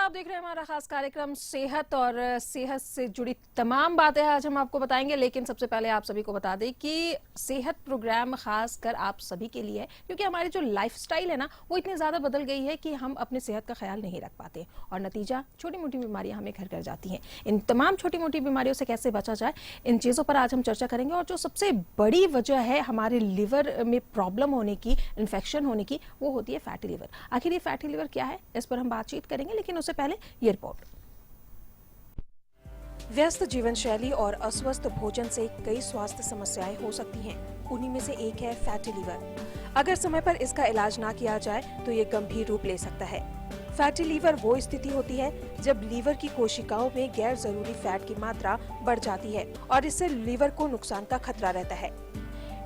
आप देख रहे हैं हमारा खास कार्यक्रम सेहत, और सेहत से जुड़ी तमाम बातें आज हम आपको बताएंगे। लेकिन सबसे पहले आप सभी को बता दें कि सेहत प्रोग्राम खास कर आप सभी के लिए है, क्योंकि हमारी जो लाइफस्टाइल है ना वो इतनी ज़्यादा बदल गई है कि हम अपनी सेहत का ख्याल नहीं रख पाते और नतीजा छोटी मोटी बीमारियां हमें घर कर जाती हैं। इन तमाम छोटी मोटी बीमारियों से कैसे बचा जाए, इन चीज़ों पर आज हम चर्चा करेंगे। और जो सबसे बड़ी वजह है हमारे लिवर में प्रॉब्लम होने की, इन्फेक्शन होने की, वो होती है फैटी लिवर। आखिर ये फैटी लिवर क्या है, इस पर हम बातचीत करेंगे, लेकिन उससे पहले ये रिपोर्ट। व्यस्त जीवन शैली और अस्वस्थ भोजन से कई स्वास्थ्य समस्याएं हो सकती हैं। उन्हीं में से एक है फैटी लिवर। अगर समय पर इसका इलाज ना किया जाए तो ये गंभीर रूप ले सकता है। फैटी लीवर वो स्थिति होती है जब लीवर की कोशिकाओं में गैर जरूरी फैट की मात्रा बढ़ जाती है और इससे लीवर को नुकसान का खतरा रहता है।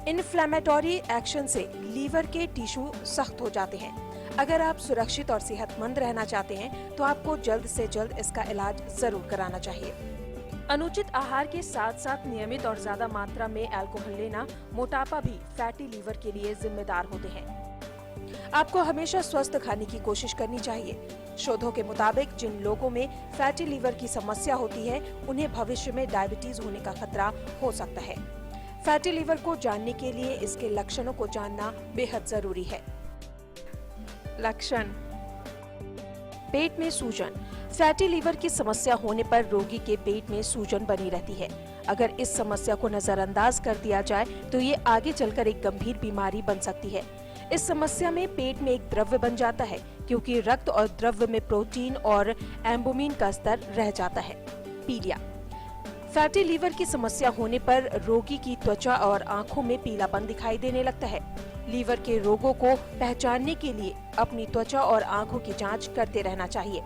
इन्फ्लेमेटरी एक्शन से लीवर के टिश्यू सख्त हो जाते हैं। अगर आप सुरक्षित और सेहतमंद रहना चाहते हैं तो आपको जल्द से जल्द इसका इलाज जरूर कराना चाहिए। अनुचित आहार के साथ साथ नियमित और ज्यादा मात्रा में अल्कोहल लेना, मोटापा भी फैटी लीवर के लिए जिम्मेदार होते हैं। आपको हमेशा स्वस्थ खाने की कोशिश करनी चाहिए। शोधों के मुताबिक जिन लोगों में फैटी लीवर की समस्या होती है उन्हें भविष्य में डायबिटीज होने का खतरा हो सकता है। फैटी लीवर को जानने के लिए इसके लक्षणों को जानना बेहद जरूरी है। लक्षण: पेट में सूजन। फैटी लीवर की समस्या होने पर रोगी के पेट में सूजन बनी रहती है। अगर इस समस्या को नजरअंदाज कर दिया जाए तो ये आगे चलकर एक गंभीर बीमारी बन सकती है। इस समस्या में पेट में एक द्रव्य बन जाता है, क्योंकि रक्त और द्रव्य में प्रोटीन और एल्बुमिन का स्तर रह जाता है। पीलिया। फैटी लीवर की समस्या होने पर रोगी की त्वचा और आंखों में पीलापन दिखाई देने लगता है। लीवर के रोगों को पहचानने के लिए अपनी त्वचा और आंखों की जांच करते रहना चाहिए।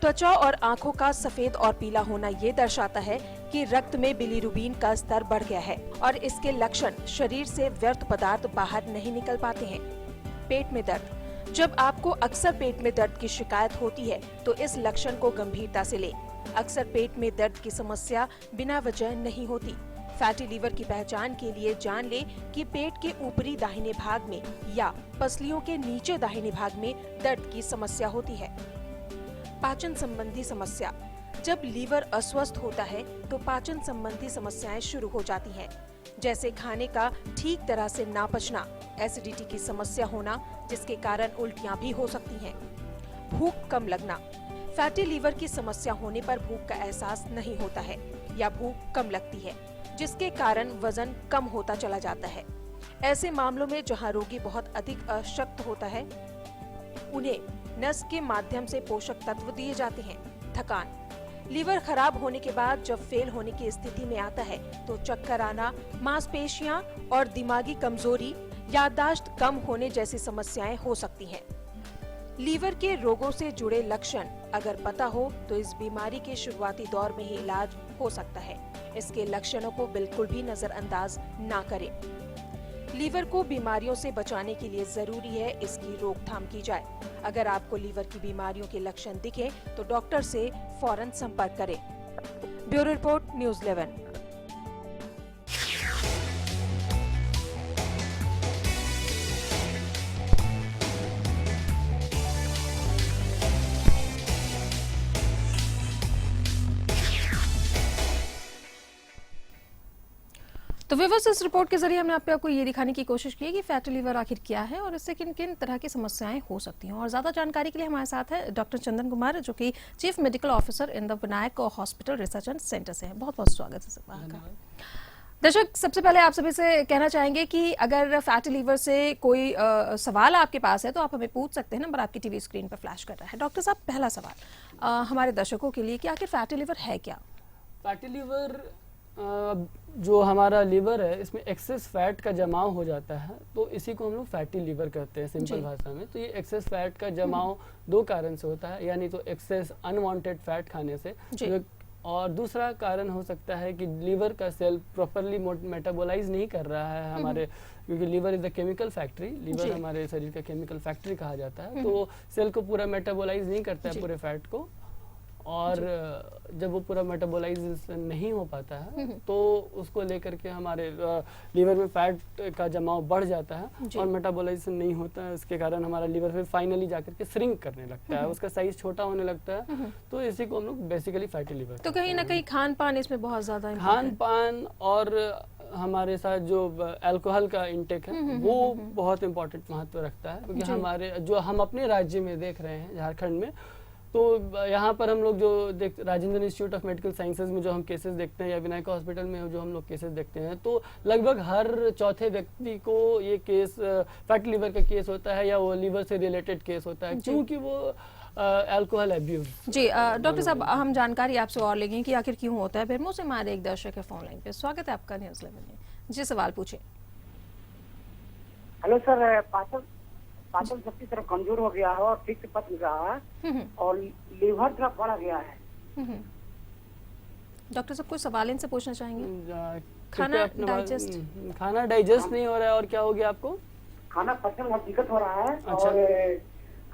त्वचा और आंखों का सफेद और पीला होना ये दर्शाता है कि रक्त में बिलीरुबिन का स्तर बढ़ गया है और इसके लक्षण शरीर से व्यर्थ पदार्थ बाहर नहीं निकल पाते हैं। पेट में दर्द। जब आपको अक्सर पेट में दर्द की शिकायत होती है तो इस लक्षण को गंभीरता से लें। अक्सर पेट में दर्द की समस्या बिना वजह नहीं होती। फैटी लीवर की पहचान के लिए जान लें कि पेट के ऊपरी दाहिने भाग में या पसलियों के नीचे दाहिने भाग में दर्द की समस्या होती है। पाचन संबंधी समस्या। जब लीवर अस्वस्थ होता है तो पाचन संबंधी समस्याएं शुरू हो जाती हैं, जैसे खाने का ठीक तरह से ना पचना, एसिडिटी की समस्या होना, जिसके कारण उल्टियां भी हो सकती हैं। भूख कम लगना। फैटी लीवर की समस्या होने पर भूख का एहसास नहीं होता है या भूख कम लगती है, जिसके कारण वजन कम होता चला जाता है। ऐसे मामलों में जहां रोगी बहुत अधिक अशक्त होता है उन्हें नस के माध्यम से पोषक तत्व दिए जाते हैं। थकान। लीवर खराब होने के बाद जब फेल होने की स्थिति में आता है तो चक्कर आना, मांसपेशियां और दिमागी कमजोरी, याददाश्त कम होने जैसी समस्याएं हो सकती हैं। लीवर के रोगों से जुड़े लक्षण अगर पता हो तो इस बीमारी के शुरुआती दौर में ही इलाज हो सकता है। इसके लक्षणों को बिल्कुल भी नजरअंदाज ना करें। लीवर को बीमारियों से बचाने के लिए जरूरी है इसकी रोकथाम की जाए। अगर आपको लीवर की बीमारियों के लक्षण दिखे तो डॉक्टर से फौरन संपर्क करें। Bureau report, news 11। तो व्यूअर्स, इस रिपोर्ट के जरिए हमने आपको ये दिखाने की कोशिश की है कि फैटी लीवर आखिर क्या है और इससे किन किन तरह की समस्याएं हो सकती हैं। और ज्यादा जानकारी के लिए हमारे साथ है डॉक्टर चंदन कुमार, जो कि chief medical officer in the Vinayak hospital research and centre से हैं। बहुत बहुत स्वागत है सर आपका। दर्शक, सबसे पहले आप सभी से कहना चाहेंगे कि अगर फैटी लीवर से कोई सवाल आपके पास है तो आप हमें पूछ सकते हैं। नंबर आपकी टीवी स्क्रीन पर फ्लैश कर रहा है। डॉक्टर साहब, पहला सवाल हमारे दर्शकों के लिए कि आखिर फैटी लीवर है क्या? फैटी लीवर जो हमारा लीवर है इसमें एक्सेस फैट का जमाव हो जाता है, तो इसी को हम लोग फैटी लीवर कहते हैं सिंपल भाषा में। तो ये एक्सेस फैट का जमाव दो कारण से होता है, यानी तो एक्सेस अनवांटेड फैट खाने से, और दूसरा कारण हो सकता है कि लीवर का सेल प्रॉपरली मेटाबोलाइज नहीं कर रहा है हमारे, क्योंकि liver is the chemical factory. Liver हमारे शरीर का केमिकल फैक्ट्री कहा जाता है, तो सेल को पूरा मेटाबोलाइज नहीं करता है पूरे फैट को, और जब वो पूरा मेटाबोलाइज नहीं हो पाता है तो उसको लेकर के हमारे लीवर में फैट का जमाव बढ़ जाता है और मेटाबोलाइजेशन नहीं होता है। इसके कारण हमारा लीवर फिर फाइनली जाकर के श्रिंक करने लगता है, उसका साइज छोटा होने लगता है। तो इसी को हम लोग बेसिकली फैटी लीवर तो कहीं ना कहीं खान पान इसमें बहुत ज्यादा खान पान और हमारे साथ जो अल्कोहल का इंटेक है वो बहुत इम्पोर्टेंट महत्व रखता है, क्योंकि हमारे जो हम अपने राज्य में देख रहे हैं झारखंड में, तो यहाँ पर हम लोग जो Rajendra institute of medical sciences में जो हम केसेस देखते हैं या विनायका हॉस्पिटल में जो हम लोग केसेस देखते हैं, तो लगभग हर चौथे व्यक्ति को ये केस फैटी लीवर का केस होता है या वो लीवर से रिलेटेड केस होता है, क्योंकि वो अल्कोहल एब्यूज। जी डॉक्टर साहब, हम जानकारी आपसे और लेंगे कि आखिर क्यों होता है। फिर से हमारे एक दर्शक है फोन लाइन पे। स्वागत है आपका न्यूज़ 11 में। जी सवाल पूछिए। हेलो सर, पाचन शक्ति तरफ कमजोर हो गया है और ठीक से पच नहीं रहा है और लीवर तरफ बढ़ गया है। डॉक्टर साहब कोई सवाल इनसे पूछना चाहेंगे? खाना डाइजेस्ट नहीं हो रहा है और क्या हो गया आपको? खाना पचने में दिक्कत हो रहा है। अच्छा। और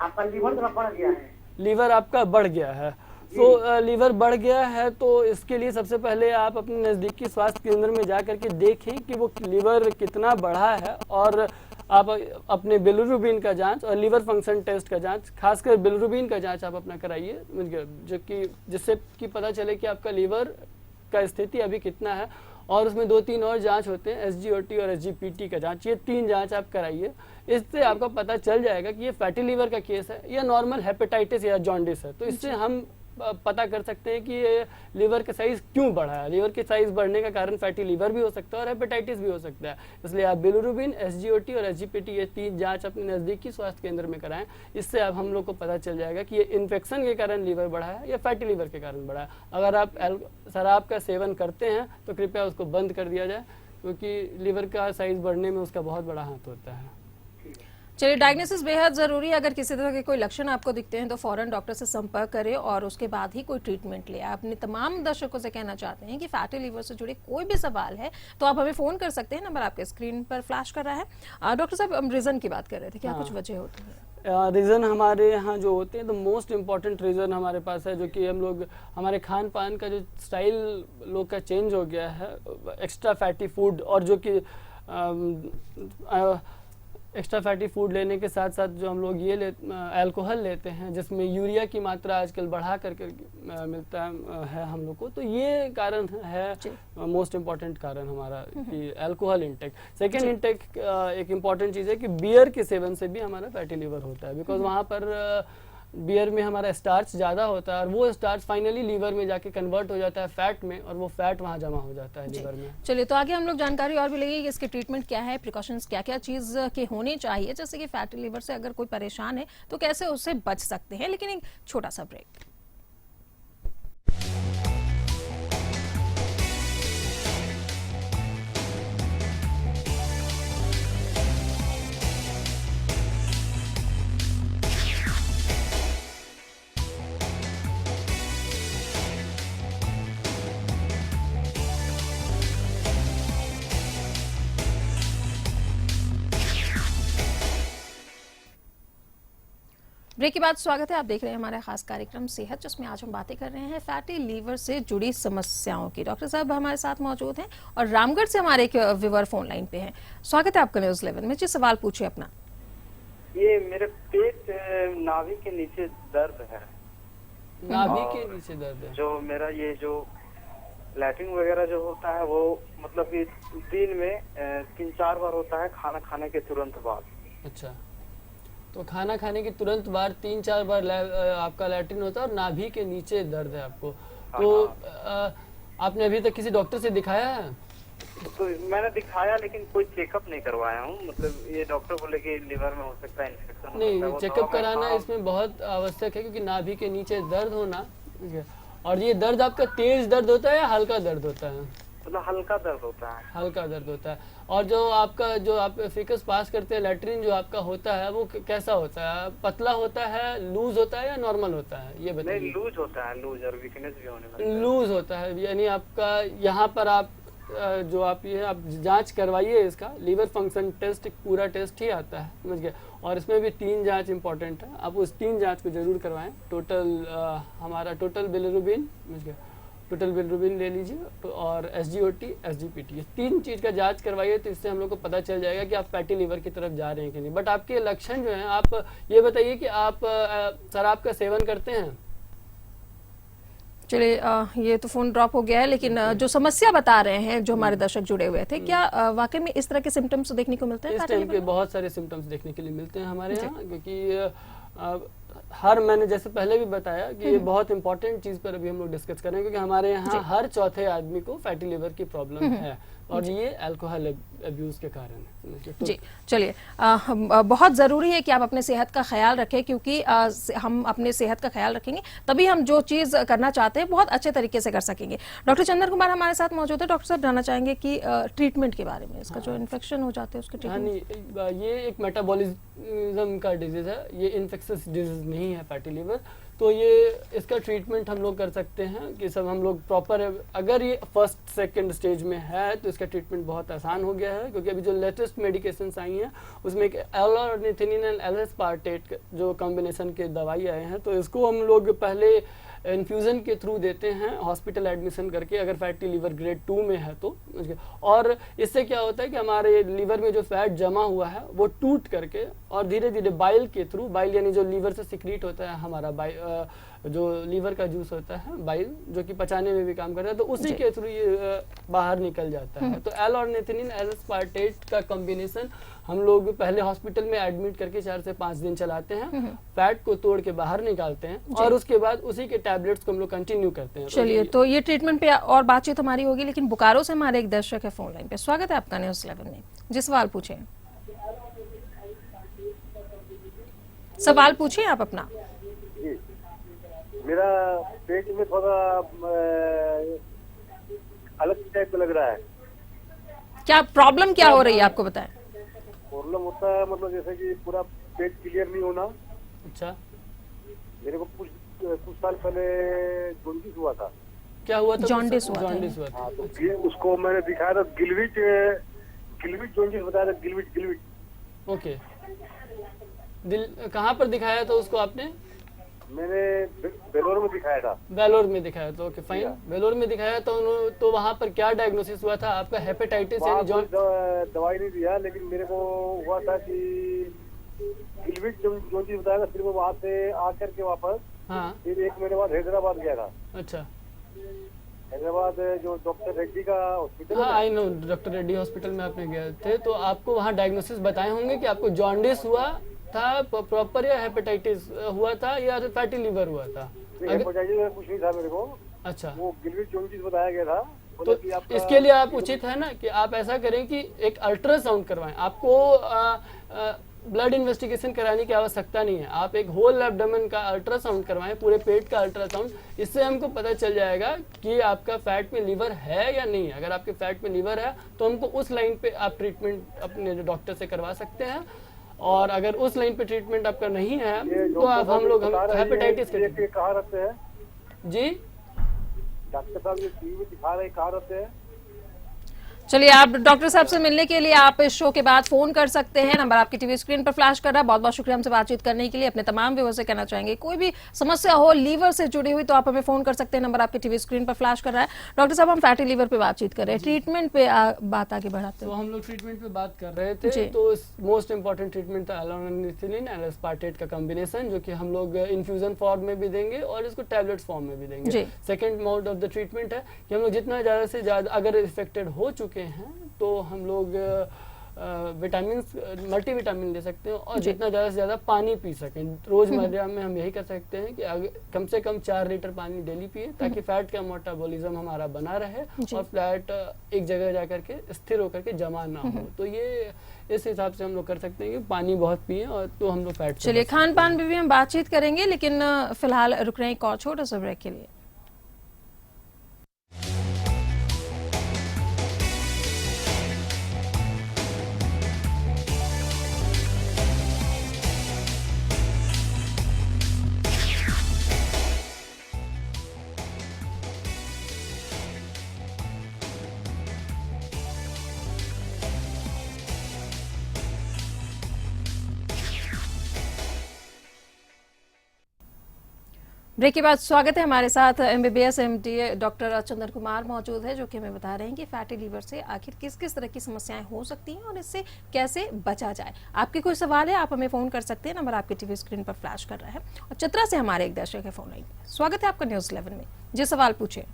आपका लीवर तरफ बढ़ गया है। लीवर आपका बढ़ गया है, तो लीवर बढ़ गया है तो इसके लिए सबसे पहले आप अपने नज़दीकी स्वास्थ्य केंद्र में जा करके देखें कि वो लीवर कितना बढ़ा है, और आप अपने बिलिरुबिन का जांच और लीवर फंक्शन टेस्ट का जांच, खासकर बिलिरुबिन का जांच आप अपना कराइए, जो कि जिससे कि पता चले कि आपका लीवर का स्थिति अभी कितना है। और उसमें 2-3 और जांच होते हैं, SGOT और SGPT का जांच, ये 3 जांच आप कराइए। इससे आपका पता चल जाएगा कि ये फैटी लीवर का केस है या नॉर्मल हेपेटाइटिस या जॉन्डिस है। तो इससे हम पता कर सकते हैं कि ये लीवर का साइज क्यों बढ़ा है। लीवर के साइज बढ़ने का कारण फैटी लीवर भी हो सकता है और हेपेटाइटिस भी हो सकता है। इसलिए आप बिलिरुबिन, SGOT और SGPT ये 3 जांच अपने नज़दीकी स्वास्थ्य केंद्र में कराएं। इससे अब हम लोग को पता चल जाएगा कि ये इन्फेक्शन के कारण लीवर बढ़ा है या फैटी लीवर के कारण बढ़ा है। अगर आप शराब का सेवन करते हैं तो कृपया उसको बंद कर दिया जाए, क्योंकि लीवर का साइज बढ़ने में उसका बहुत बड़ा हाथ होता है। चलिए, डायग्नोसिस बेहद जरूरी है। अगर किसी तरह के कोई लक्षण आपको दिखते हैं तो फौरन डॉक्टर से संपर्क करें और उसके बाद ही कोई ट्रीटमेंट ले। अपने तमाम दर्शकों से कहना चाहते हैं कि फैटी लीवर से जुड़े कोई भी सवाल है तो आप हमें फोन कर सकते हैं, नंबर आपके स्क्रीन पर फ्लैश कर रहा है। डॉक्टर साहब, हम रीजन की बात कर रहे थे, क्या कुछ वजह होती है? रीज़न हमारे यहाँ जो होते हैं, तो मोस्ट इम्पॉर्टेंट रीज़न हमारे पास है, जो कि हम लोग हमारे खान पान का जो स्टाइल लोग का चेंज हो गया है, एक्स्ट्रा फैटी फूड, और जो कि एक्स्ट्रा फैटी फूड लेने के साथ साथ जो हम लोग ये अल्कोहल लेते हैं, जिसमें यूरिया की मात्रा आजकल बढ़ा करके मिलता है हम लोग को, तो ये कारण है मोस्ट इम्पॉर्टेंट कारण हमारा कि अल्कोहल इंटेक। सेकेंड इंटेक एक इम्पॉर्टेंट चीज़ है कि बियर के सेवन से भी हमारा फैटी लीवर होता है, बिकॉज वहाँ पर बियर में हमारा स्टार्च ज़्यादा होता है और वो स्टार्च फाइनली लीवर में जाके कन्वर्ट हो जाता है फैट में, और वो फैट वहाँ जमा हो जाता है लीवर में। चलिए, तो आगे हम लोग जानकारी और भी लेंगे कि इसके ट्रीटमेंट क्या है, प्रिकॉशंस क्या क्या चीज़ के होने चाहिए, जैसे कि फैटी लीवर से अगर कोई परेशान है तो कैसे उससे बच सकते हैं। लेकिन एक छोटा सा ब्रेक। ब्रेक के बाद स्वागत है। आप देख रहे हैं हमारा खास कार्यक्रम सेहत, जिसमें आज हम बातें कर रहे हैं फैटी लीवर से जुड़ी समस्याओं की। डॉक्टर साहब हमारे साथ मौजूद हैं और रामगढ़ से हमारे एक व्यूअर फोन लाइन पे हैं। स्वागत है आपका न्यूज़ 11 में। जी सवाल पूछिए अपना। ये मेरे पेट नाभि के नीचे दर्द है। नाभि के नीचे दर्द है? जो मेरा ये जो लैट्रिन वगैरह जो होता है वो मतलब कि दिन में 3-4 बार होता है, खाना खाने के तुरंत बाद। अच्छा, तो खाना खाने के तुरंत बाद 3-4 बार आपका लैट्रिन होता है और नाभि के नीचे दर्द है आपको। तो आपने अभी तक किसी डॉक्टर से दिखाया है? तो मैंने दिखाया लेकिन कोई चेकअप नहीं करवाया हूँ। मतलब ये डॉक्टर बोले कि लीवर में हो सकता है इन्फेक्शन। नहीं, चेकअप कराना इसमें बहुत आवश्यक है, क्योंकि नाभि के नीचे दर्द होना। और ये दर्द आपका तेज दर्द होता है या हल्का दर्द होता है? मतलब हल्का दर्द होता है। हल्का दर्द होता है। और जो आपका जो आप फिकस पास करते हैं, लैट्रिन जो आपका होता है वो कैसा होता है? पतला होता है, लूज होता है या नॉर्मल होता है? ये बताइए। नहीं, लूज होता है, लूज, और वीकनेस भी होने लगता है। लूज होता है, यानी आपका यहाँ पर आप जो आप ये आप जांच करवाइए, इसका लीवर फंक्शन टेस्ट एक पूरा टेस्ट ही आता है, समझ गए। और इसमें भी 3 जांच इंपॉर्टेंट है, आप उस 3 जांच को जरूर करवाएं। हमारा टोटल बिलिरुबिन, समझ गए, टोटल बिलिरुबिन ले लीजिए, और SGOT, SGPT, ये 3 चीज़ का जांच करवाइए, तो इससे हम लोग को पता चल जाएगा कि आप फैटी लीवर की तरफ जा रहे हैं कि नहीं। बट आपके लक्षण जो हैं, आप ये बताइए कि आप शराब का सेवन करते हैं? चलिए, ये तो फोन ड्रॉप हो गया है, लेकिन जो समस्या बता रहे हैं जो हमारे दर्शक जुड़े हुए थे, क्या वाकई में इस तरह के सिम्टम्स देखने को मिलते हैं? इस टाइप के बहुत सारे सिम्टम्स देखने के लिए मिलते हैं हमारे यहाँ, क्योंकि हर, मैंने जैसे पहले भी बताया कि ये बहुत इंपॉर्टेंट चीज पर अभी हम लोग डिस्कस कर रहे हैं, क्योंकि हमारे यहाँ हर चौथे आदमी को फैटी लिवर की प्रॉब्लम है, और ये अल्कोहल अब्यूज के कारण है। जी, चलिए, बहुत ज़रूरी है कि आप अपने सेहत का ख्याल रखें, क्योंकि हम अपने सेहत का ख्याल रखेंगे तभी हम जो चीज़ करना चाहते हैं बहुत अच्छे तरीके से कर सकेंगे। डॉक्टर चंदन कुमार हमारे साथ मौजूद है। डॉक्टर साहब, जानना चाहेंगे कि ट्रीटमेंट के बारे में, इसका जो इन्फेक्शन हो जाते हैं उसके ट्रीटमेंट। ये एक मेटाबॉलिज्म का डिजीज है, ये इन्फेक्शियस डिजीज नहीं है फैटी लिवर। तो ये इसका ट्रीटमेंट हम लोग कर सकते हैं कि सब हम लोग प्रॉपर, अगर ये फर्स्ट सेकंड स्टेज में है तो इसका ट्रीटमेंट बहुत आसान हो गया है, क्योंकि अभी जो लेटेस्ट मेडिकेशंस आई हैं उसमें एक L-ornithine एंड L-aspartate जो कॉम्बिनेशन के दवाई आए हैं, तो इसको हम लोग पहले इन्फ्यूज़न के थ्रू देते हैं हॉस्पिटल एडमिशन करके, अगर फैटी लीवर ग्रेड 2 में है तो। और इससे क्या होता है कि हमारे लीवर में जो फैट जमा हुआ है वो टूट करके और धीरे धीरे बाइल के थ्रू, बाइल यानी जो लीवर से सिक्रीट होता है हमारा जो लीवर का जूस होता है बाइल, जो कि पचाने में भी काम करता है, तो उसी के थ्रू ये बाहर निकल जाता है। तो L-ornithine L-aspartate का कॉम्बिनेशन हम लोग पहले हॉस्पिटल में एडमिट करके 4 से 5 दिन चलाते हैं, फैट को तोड़ के बाहर निकालते हैं, और उसके बाद उसी के टैबलेट्स को हम लोग कंटिन्यू करते हैं। चलिए, तो ये ट्रीटमेंट पे और बातचीत हमारी होगी, लेकिन बोकारो से हमारे एक दर्शक है फोन लाइन पे। स्वागत है आपका न्यूज़ 11 में। जी, सवाल पूछे, सवाल पूछिए आप अपना। मेरा पेट में थोड़ा अलग टाइप का लग रहा है। क्या प्रॉब्लम क्या हो रही है आपको बताएं? प्रॉब्लम होता है मतलब जैसे कि पूरा पेट क्लियर नहीं होना। अच्छा, मेरे को कुछ साल पहले जॉन्डिस हुआ था। क्या हुआ था? जॉन्डिस हुआ था। हाँ, तो उसको मैंने दिखाया था, गिलविट जॉन्डिस बताया था, गिलविट। ओके, कहाँ पर दिखाया था उसको आपने? मैंने बेलोर में दिखाया था। बेलोर में दिखाया था, ओके फाइन। बेलोर में दिखाया तो वहाँ पर क्या डायग्नोसिस हुआ था आपका? हेपेटाइटिस यानी दवाई नहीं दिया, लेकिन मेरे को हुआ था कि गिलविट जॉन्डिस बताया था। फिर मैं वहाँ से आकर के वापस, हाँ, फिर 1 महीने बाद हैदराबाद गया था। अच्छा, हैदराबाद जो डॉक्टर रेड्डी का हॉस्पिटल, हाँ I know, doctor Reddy hospital में आपने गए थे, तो आपको वहाँ डायग्नोसिस बताए होंगे कि आपको जॉन्डिस हुआ था प्रॉपर, या हेपेटाइटिस हुआ था, या फैटी लिवर हुआ था? हेपेटाइटिस कुछ नहीं था मेरे को। अच्छा, वो गिलविट जॉन्डिस बताया गया था। तो इसके लिए आप उचित है ना कि आप ऐसा करें कि एक अल्ट्रासाउंड करवाएं। आपको ब्लड इन्वेस्टिगेशन कराने की आवश्यकता नहीं है, आप एक होल एब्डोमेन का अल्ट्रासाउंड करवाएं, पूरे पेट का अल्ट्रासाउंड। इससे हमको पता चल जाएगा कि आपका फैट में लीवर है या नहीं है। अगर आपके फैट में लीवर है तो हमको उस लाइन पे आप ट्रीटमेंट अपने डॉक्टर से करवा सकते हैं, और अगर उस लाइन पे ट्रीटमेंट आपका नहीं है तो आप हम लोग हेपेटाइटिस के कहाँ रहते हैं जी? डॉक्टर साहब ये टीवी में दिखा रहे, कहाँ रहते हैं? चलिए, आप डॉक्टर साहब से मिलने के लिए आप इस शो के बाद फोन कर सकते हैं। नंबर आपकी टीवी स्क्रीन पर फ्लैश कर रहा है। बहुत बहुत शुक्रिया हमसे बातचीत करने के लिए। अपने तमाम व्यूअर्स से कहना चाहेंगे, कोई भी समस्या हो लीवर से जुड़ी हुई तो आप हमें फोन कर सकते हैं। नंबर आपकी टीवी स्क्रीन पर फ्लैश कर रहा है। डॉक्टर साहब, हम फैटी लीवर पे बातचीत कर रहे हैं, ट्रीटमेंट पे बात आगे बढ़ाते हैं। तो हम लोग ट्रीटमेंट पे बात कर रहे थे, तो मोस्ट इंपॉर्टेंट ट्रीटमेंट था L-ornithine L-aspartate का कॉम्बिनेशन, जो कि हम लोग इन्फ्यूजन फॉर्म में भी देंगे और इसको टैबलेट्स फॉर्म में भी देंगे। Second mode of the treatment है कि हम लोग जितना ज़्यादा से ज़्यादा अगर इफेक्टेड हो चुके हैं तो हम लोग विटामिन, मल्टीविटामिन ले सकते हैं, और जितना ज़्यादा से ज़्यादा पानी पी सकें। रोज़मर्रा में हम यही कर सकते हैं कि कम से कम 4 लीटर पानी डेली पिए, ताकि फैट का मेटाबॉलिज्म हमारा बना रहे और फैट एक जगह जा करके स्थिर होकर के जमा ना हो। तो ये इस हिसाब से हम लोग कर सकते हैं कि पानी बहुत पिए, और तो हम लोग फैट। चलिए, खान पान पे भी हम बातचीत करेंगे, लेकिन फिलहाल रुक रहे हैं एक और छोटा सा ब्रेक के लिए। ब्रेक के बाद स्वागत है। हमारे साथ MBBS MD doctor Chandan Kumar मौजूद है, जो कि हमें बता रहे हैं कि फैटी लीवर से आखिर किस किस तरह की समस्याएं हो सकती हैं और इससे कैसे बचा जाए। आपके कोई सवाल है, आप हमें फोन कर सकते हैं। नंबर आपके टीवी स्क्रीन पर फ्लैश कर रहा है। और चतरा से हमारे एक दर्शक है फोन लाइन। स्वागत है आपका न्यूज 11 में। जी सवाल पूछे।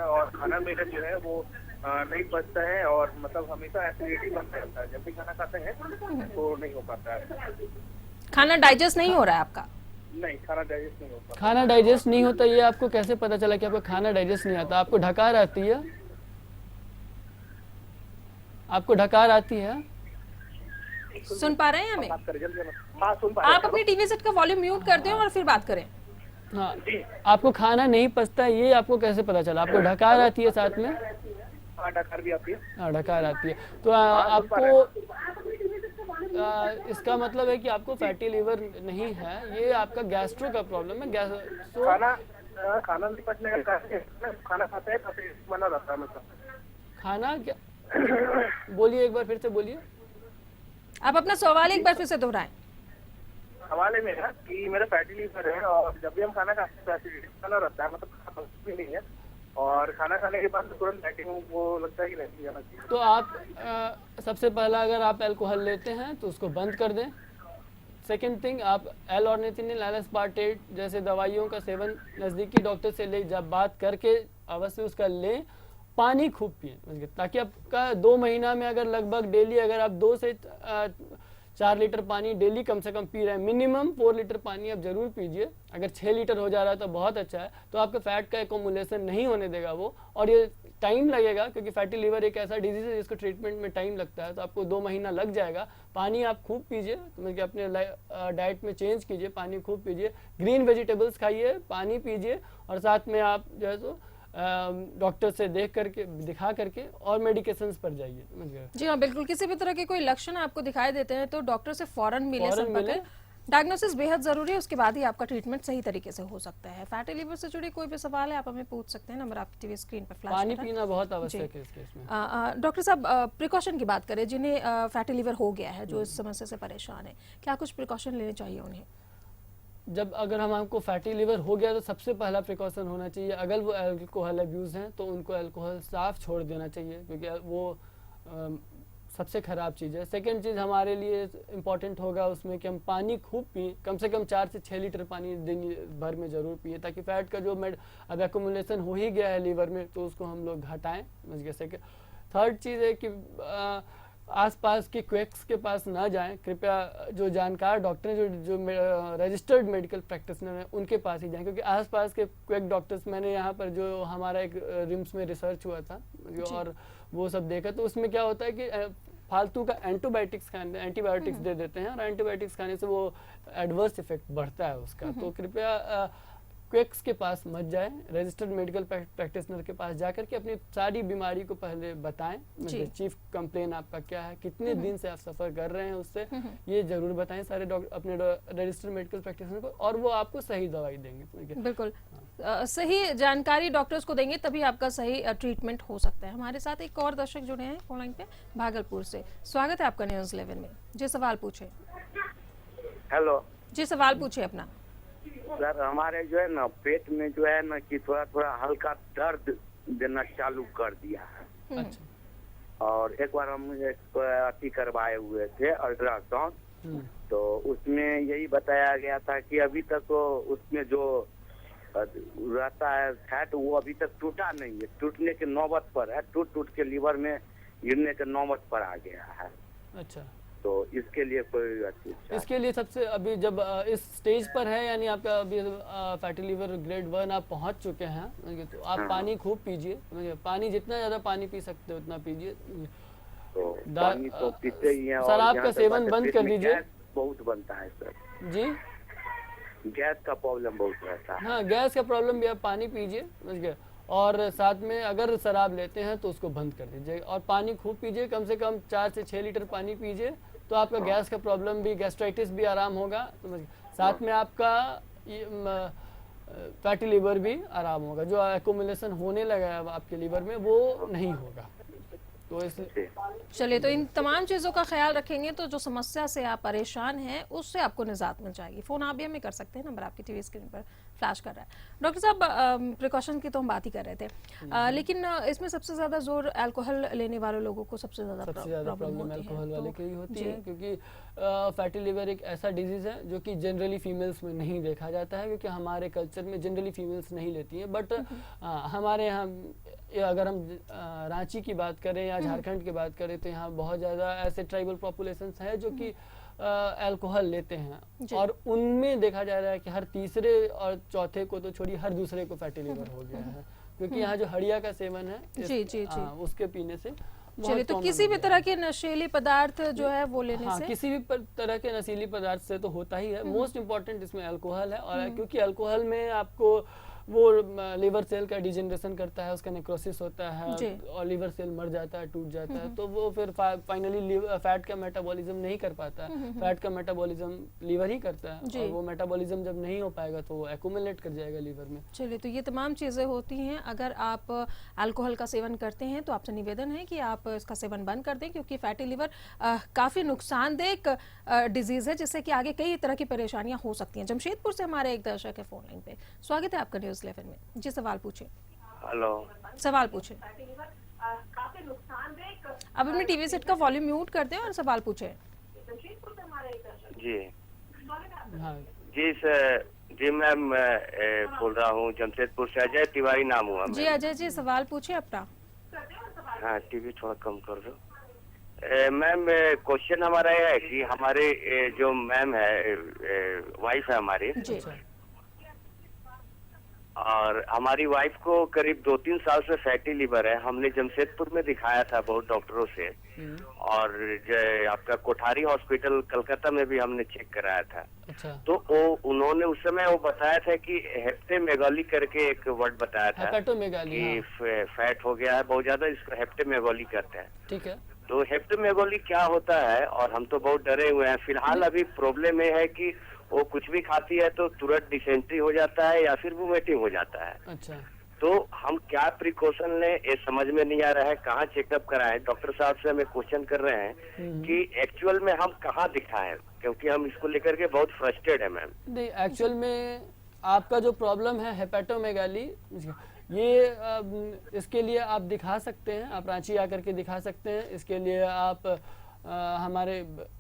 और खाना मेरा जो है वो नहीं पचता है और मतलब हमेशा एसिडिटी बनता रहता है। जब भी खाना खाते हैं तो नहीं हो पाता है। खाना डाइजेस्ट नहीं हो रहा है आपका? नहीं, खाना डाइजेस्ट नहीं होता। खाना डाइजेस्ट नहीं होता, ये आपको कैसे पता चला कि आपको खाना डाइजेस्ट नहीं आता? आपको ढकार आती है? आपको ढकार आती है? सुन पा रहे हैं हमें? बात करें जल्दी। हाँ, सुन पा रहे आप अपनी टीवी सेट का वॉल्यूम म्यूट कर दें और फिर बात करें। हाँ, आपको खाना नहीं पचता, ये आपको कैसे पता चला? आपको ढकार आती है साथ में? हाँ, डकार भी आती है। हाँ, ढकार आती है। तो आपको इसका मतलब है कि आपको फैटी लीवर नहीं है, ये आपका गैस्ट्रो का प्रॉब्लम है। खाना नहीं पचने का कारण है। खाना खाते हैं काफी बना रहता है मतलब। खाना क्या? बोलिए, एक बार फिर से बोलिए। आप अपना सवाल एक बार फिर से दोहराएं। हवाले में है कि मेरा फैटी लीवर है और जब भी हम खाना खाते हैं तो एसिडिटी बना रहता है, मतलब खाना पचता भी नहीं है और खाना खाने के बाद तुरंत बैटिंग वो लगता है कि नहीं जाना चाहिए। तो आप सबसे पहला, अगर आप अल्कोहल लेते हैं तो उसको बंद कर दें। सेकेंड थिंग, आप L-ऑर्निथिनिन, L-एस्पार्टेट जैसे दवाइयों का सेवन नज़दीकी डॉक्टर से ले, जब बात करके अवश्य उसका लें। पानी खूब पिए, ताकि आपका 2 महीना में अगर लगभग डेली अगर आप 2 से 4 लीटर पानी डेली कम से कम पी रहे हैं, मिनिमम 4 लीटर पानी आप जरूर पीजिए। अगर 6 लीटर हो जा रहा है तो बहुत अच्छा है। तो आपका फैट का एकोमुलेशन नहीं होने देगा वो, और ये टाइम लगेगा क्योंकि फैटी लीवर एक ऐसा डिजीज है जिसको ट्रीटमेंट में टाइम लगता है। तो आपको 2 महीना लग जाएगा। पानी आप खूब पीजिए, मतलब कि अपने डाइट में चेंज कीजिए, पानी खूब पीजिए, ग्रीन वेजिटेबल्स खाइए, पानी पीजिए, और साथ में आप जो है तो डॉक्टर से दिखा करके और मेडिकेशंस पर जाइए। जी हाँ, बिल्कुल। किसी भी तरह के कोई लक्षण आपको दिखाई देते हैं तो डॉक्टर से फौरन मिले, संपर्क करें। डायग्नोसिस बेहद जरूरी है, उसके बाद ही आपका ट्रीटमेंट सही तरीके से हो सकता है। फैटी लीवर से जुड़े कोई भी सवाल है, आप हमें पूछ सकते हैं। नंबर आपकी टीवी स्क्रीन पर फ्लैश पानी पीना बहुत आवश्यक है इस केस में। डॉक्टर साहब, प्रिकॉशन की बात करें, जिन्हें फैटी लीवर हो गया है, जो इस समस्या से परेशान है, क्या कुछ प्रिकॉशन लेने चाहिए उन्हें? जब अगर हमको फैटी लिवर हो गया तो सबसे पहला प्रिकॉशन होना चाहिए, अगर वो अल्कोहल अब्यूज़ हैं तो उनको अल्कोहल साफ छोड़ देना चाहिए, क्योंकि वो सबसे ख़राब चीज़ है। सेकंड चीज़ हमारे लिए इम्पॉर्टेंट होगा उसमें कि हम पानी खूब पिए, कम से कम 4 से 6 लीटर पानी दिन भर में ज़रूर पिए, ताकि फ़ैट का जो अब एक्यूमुलेशन हो ही गया है लीवर में तो उसको हम लोग घटाएँ। सेकंड थर्ड चीज़ है कि आसपास के क्वेक्स के पास ना जाएं। कृपया जो जानकार डॉक्टर हैं, जो रजिस्टर्ड मेडिकल प्रैक्टिशनर हैं, उनके पास ही जाएं, क्योंकि आसपास के क्वेक डॉक्टर्स, मैंने यहाँ पर जो हमारा एक रिम्स में रिसर्च हुआ था और वो सब देखा, तो उसमें क्या होता है कि फालतू का एंटीबायोटिक्स दे देते हैं, और एंटीबायोटिक्स खाने से वो एडवर्स इफेक्ट बढ़ता है उसका। तो कृपया क्वेक्स के पास मत जाएं, रजिस्टर्ड मेडिकल प्रैक्टिशनर के पास जाकर के अपनी सारी बीमारी को पहले बताएं। चीफ कंप्लेन आपका क्या है, कितने दिन से आप सफर कर रहे हैं उससे, ये जरूर बताएं सारे अपने रजिस्टर्ड मेडिकल प्रैक्टिशनर को, और वो आपको सही दवाई देंगे। बिल्कुल सही जानकारी डॉक्टर्स को देंगे तभी आपका सही ट्रीटमेंट हो सकता है। हमारे साथ एक और दर्शक जुड़े हैं फोन लाइन पे, भागलपुर से। स्वागत है आपका न्यूज 11 में। जी सवाल पूछे। हेलो जी सवाल पूछे अपना। सर, हमारे जो है ना पेट में जो है ना कि थोड़ा थोड़ा हल्का दर्द देना चालू कर दिया है। अच्छा। और एक बार हम अति करवाए हुए थे अल्ट्रासाउंड, तो उसमें यही बताया गया था कि अभी तक तो उसमें जो रहता है फैट वो अभी तक टूटा नहीं है, टूटने के नौबत पर है, टूट के लीवर में गिरने के नौबत पर आ गया है। अच्छा, तो इसके लिए कोई इसके लिए सबसे अभी जब इस स्टेज पर है, यानी आपका अभी फैटी लीवर ग्रेड 1 आप पहुंच चुके हैं, तो आप पानी खूब पीजिए, पानी जितना ज्यादा पानी पी सकते हो उतना पीजिए। तो पानी तो पीते ही हैं। शराब का सेवन बंद कर दीजिए। बहुत बनता है सर जी, गैस का प्रॉब्लम बहुत रहता है। हाँ, गैस का प्रॉब्लम भी, आप पानी पीजिए, समझ गए। और साथ में अगर शराब लेते हैं तो उसको बंद कर दीजिए, और पानी खूब पीजिए, कम से कम 4 से 6 लीटर पानी पीजिए, तो आपका गैस का प्रॉब्लम भी, गैस्ट्राइटिस भी आराम होगा, साथ में आपका फैटी लीवर भी आराम होगा। जो एक्यूमुलेशन होने लगा है आपके लीवर में वो नहीं होगा। तो इस चलिए, तो इन तमाम चीज़ों का ख्याल रखेंगे तो जो समस्या से आप परेशान हैं उससे आपको निजात मिल जाएगी। फ़ोन आप भी हमें कर सकते हैं, नंबर आपकी टीवी स्क्रीन पर फ्लैश कर रहा है। डॉक्टर साहब, प्रिकॉशन की तो हम बात ही कर रहे थे, लेकिन इसमें सबसे ज़्यादा जोर अल्कोहल लेने वाले लोगों को सबसे ज़्यादा प्रॉब्लम अल्कोहल वाले की होती है, क्योंकि फैटी लिवर एक ऐसा डिजीज़ है जो कि जनरली फीमेल्स में नहीं देखा जाता है, क्योंकि हमारे कल्चर में जनरली फीमेल्स नहीं लेती हैं। बट हमारे यहाँ अगर हम रांची की बात करें या झारखंड की बात करें तो यहाँ बहुत ज़्यादा ऐसे ट्राइबल पॉपुलेशंस है जो कि अल्कोहल लेते हैं, और उनमें देखा जा रहा है कि हर तीसरे और चौथे को तो छोड़िए हर दूसरे को फैटी लिवर हो गया है, क्योंकि यहाँ जो हड़िया का सेवन है उसके पीने से। चलिए, तो किसी भी तरह के नशीले पदार्थ जो है वो लेने से, किसी भी तरह के नशीली पदार्थ से तो होता ही है। मोस्ट इम्पोर्टेंट इसमें अल्कोहल है, और क्योंकि अल्कोहल में आपको वो लिवर सेल का डिजेनरेशन करता है, उसका नेक्रोसिस होता है और लिवर सेल मर जाता है, टूट जाता है, तो वो फिर फाइनली फैट का मेटाबॉलिज्म नहीं कर पाता है। फैट का मेटाबॉलिज्म लिवर ही करता है, और वो मेटाबॉलिज्म जब नहीं हो पाएगा तो वो एक्यूमुलेट कर जाएगा लिवर में। चलिए, तो ये तमाम चीज़ें होती हैं। अगर आप अल्कोहल का सेवन करते हैं तो आपसे निवेदन है कि आप इसका सेवन बंद कर दें, क्योंकि फैटी लिवर काफ़ी नुकसानदेह डिजीज़ है, जिससे कि आगे कई तरह की परेशानियां हो सकती हैं। जमशेदपुर से हमारे एक दर्शक है फोन लाइन पे। स्वागत है आपका न्यूज़ 11 में। जी, सवाल पूछे। हेलो, सवाल पूछे। अब अपने टीवी सेट का वॉल्यूम म्यूट कर दें और सवाल पूछे। जी हाँ जी सर, जी मैम, बोल रहा हूँ जमशेदपुर से, अजय तिवारी नाम हुआ। जी अजय जी, सवाल पूछे अपना। हाँ, टीवी थोड़ा कम कर दो। मैम, क्वेश्चन हमारा यह है कि हमारे जो मैम है, वाइफ है हमारी, जी, और हमारी वाइफ को करीब 2-3 साल से फैटी लिवर है। हमने जमशेदपुर में दिखाया था बहुत डॉक्टरों से, और आपका कोठारी हॉस्पिटल कलकत्ता में भी हमने चेक कराया था। अच्छा। तो उन्होंने उस समय वो बताया था कि हेप्टेमेगाली करके एक वर्ड बताया था कि फैट हो गया है बहुत ज्यादा, इसको हेप्टेमेगाली कहते हैं। ठीक है। तो हेप्टेमेगाली क्या होता है, और हम तो बहुत डरे हुए हैं। फिलहाल अभी प्रॉब्लम ये है कि वो कुछ भी खाती है तो तुरंत डिसेंट्री हो जाता है या फिर वोमिटिंग हो जाता है। अच्छा। तो हम क्या प्रिकॉशन लें ये समझ में नहीं आ रहा है। कहाँ चेकअप कराएं? डॉक्टर साहब से हमें क्वेश्चन कर रहे हैं कि एक्चुअल में हम कहाँ दिखाएं, क्योंकि हम इसको लेकर के बहुत फ्रस्ट्रेटेड है मैम। नहीं, एक्चुअल में आपका जो प्रॉब्लम है हेपेटोमेगाली, ये इसके लिए आप दिखा सकते हैं, आप रांची आकर के दिखा सकते हैं। इसके लिए आप हमारे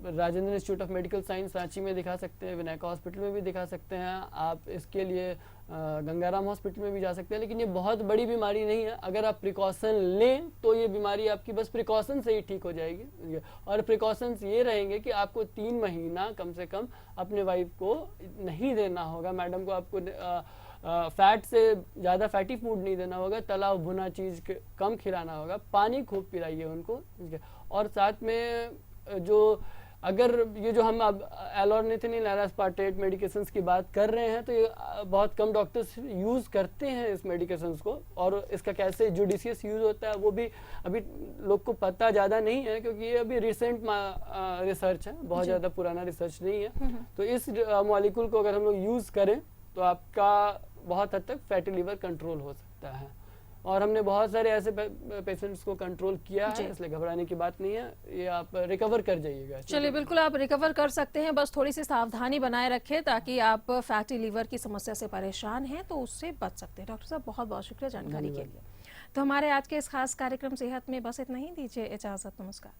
Rajendra institute of medical science Ranchi में दिखा सकते हैं, विनायक हॉस्पिटल में भी दिखा सकते हैं, आप इसके लिए गंगाराम हॉस्पिटल में भी जा सकते हैं। लेकिन ये बहुत बड़ी बीमारी नहीं है, अगर आप प्रिकॉशन लें तो ये बीमारी आपकी बस प्रिकॉशन से ही ठीक हो जाएगी। और प्रिकॉशंस ये रहेंगे कि आपको 3 महीना कम से कम अपने वाइफ को नहीं देना होगा, मैडम को आपको फैट से ज़्यादा फैटी फूड नहीं देना होगा, तला भुना चीज़ कम खिलाना होगा, पानी खूब पिलाइए उनको। और साथ में जो अगर ये जो हम अब एलोर्निथिनिन एरास्पार्टेट मेडिकेशंस की बात कर रहे हैं, तो ये बहुत कम डॉक्टर्स यूज़ करते हैं इस मेडिकेशंस को, और इसका कैसे जुडिशियस यूज़ होता है वो भी अभी लोग को पता ज़्यादा नहीं है, क्योंकि ये अभी रिसेंट रिसर्च है, बहुत ज़्यादा पुराना रिसर्च नहीं है। तो इस मॉलिक्यूल को अगर हम लोग यूज़ करें तो आपका बहुत हद तक फैटी लिवर कंट्रोल हो सकता है, और हमने बहुत सारे ऐसे पेशेंट्स को कंट्रोल किया है, इसलिए घबराने की बात नहीं है, ये आप रिकवर कर जाइएगा। चलिए, बिल्कुल आप रिकवर कर सकते हैं, बस थोड़ी सी सावधानी बनाए रखें ताकि आप फैटी लिवर की समस्या से परेशान हैं तो उससे बच सकते हैं। डॉक्टर साहब, बहुत बहुत शुक्रिया जानकारी के लिए। तो हमारे आज के इस खास कार्यक्रम सेहत में बस इतना ही, दीजिए इजाजत, नमस्कार।